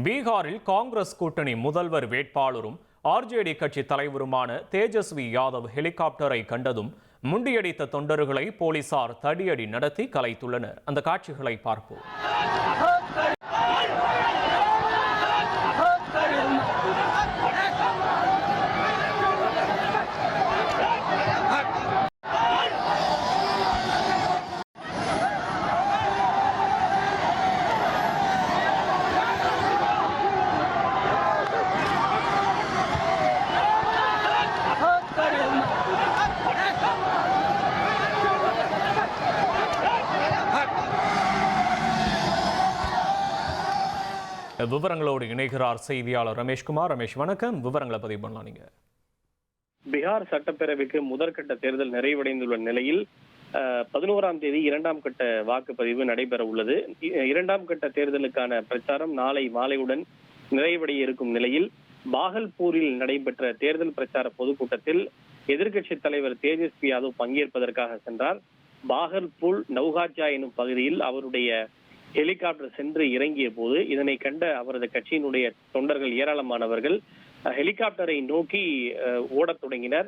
பீகாரில் காங்கிரஸ் கூட்டணி முதல்வர் வேட்பாளரும் ஆர்ஜேடி கட்சி தலைவருமான தேஜஸ்வி யாதவ் ஹெலிகாப்டரை கண்டதும் முண்டியடித்த தொண்டர்களை போலீசார் தடியடி நடத்தி கலைத்துள்ளனர். அந்த காட்சிகளை பார்ப்போம். விவரங்களோடு இணைகிறார் செய்தியாளர் ரமேஷ்குமார். ரமேஷ், வணக்கம். விவரங்களை பதிவு பண்ணலாம். நீங்க பீகார் சட்டப்பேரவைக்கு முதற்கட்ட தேர்தல் நிறைவடைந்துள்ள நிலையில் 11ஆம் தேதி 2ஆம் கட்ட வாக்குப்பதிவு நடைபெற உள்ளது. 2ஆம் கட்ட தேர்தலுக்கான பிரச்சாரம் நாளை மாலையுடன் நிறைவடைய இருக்கும் நிலையில் பாகல்பூரில் நடைபெற்ற தேர்தல் பிரச்சார பொதுக்கூட்டத்தில் எதிர்க்கட்சி தலைவர் தேஜஸ்வி யாதவ் பங்கேற்பதற்காக சென்றார். பாகல்பூர் நௌகாஜா எனும் பகுதியில் அவருடைய ஹெலிகாப்டர் சென்று இறங்கிய போது இதனை கண்ட அவரது கட்சியினுடைய தொண்டர்கள் ஏராளமானவர்கள் ஹெலிகாப்டரை நோக்கி ஓடத் தொடங்கினர்.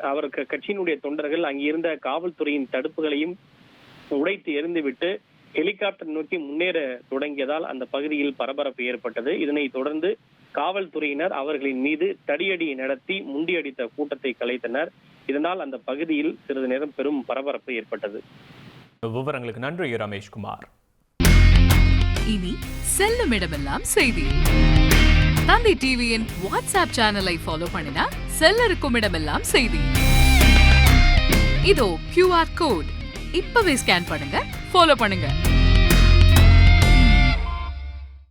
அவருக்கு கட்சியினுடைய தொண்டர்கள் அங்கிருந்த காவல்துறையின் தடுப்புகளையும் உடைத்து எறிந்துவிட்டு ஹெலிகாப்டர் நோக்கி முன்னேற தொடங்கியதால் அந்த பகுதியில் பரபரப்பு ஏற்பட்டது. இதனைத் தொடர்ந்து காவல்துறையினர் அவர்களின் மீது தடியடி நடத்தி முண்டியடித்த கூட்டத்தை கலைத்தனர். இதனால் அந்த பகுதியில் சிறிது நேரம் பெரும் பரபரப்பு ஏற்பட்டது. விவரங்களுக்கு நன்றி ரமேஷ்குமார். இனி செல்லும் இடமெல்லாம் செய்தி. தந்தை டிவியின் வாட்ஸ்அப் சேனலை ஃபாலோ பண்ணினா செல்ல இருக்கும் இடமெல்லாம் செய்தி. இதோ QR கோட் இப்பவே ஸ்கேன் பண்ணுங்க, ஃபாலோ பண்ணுங்க.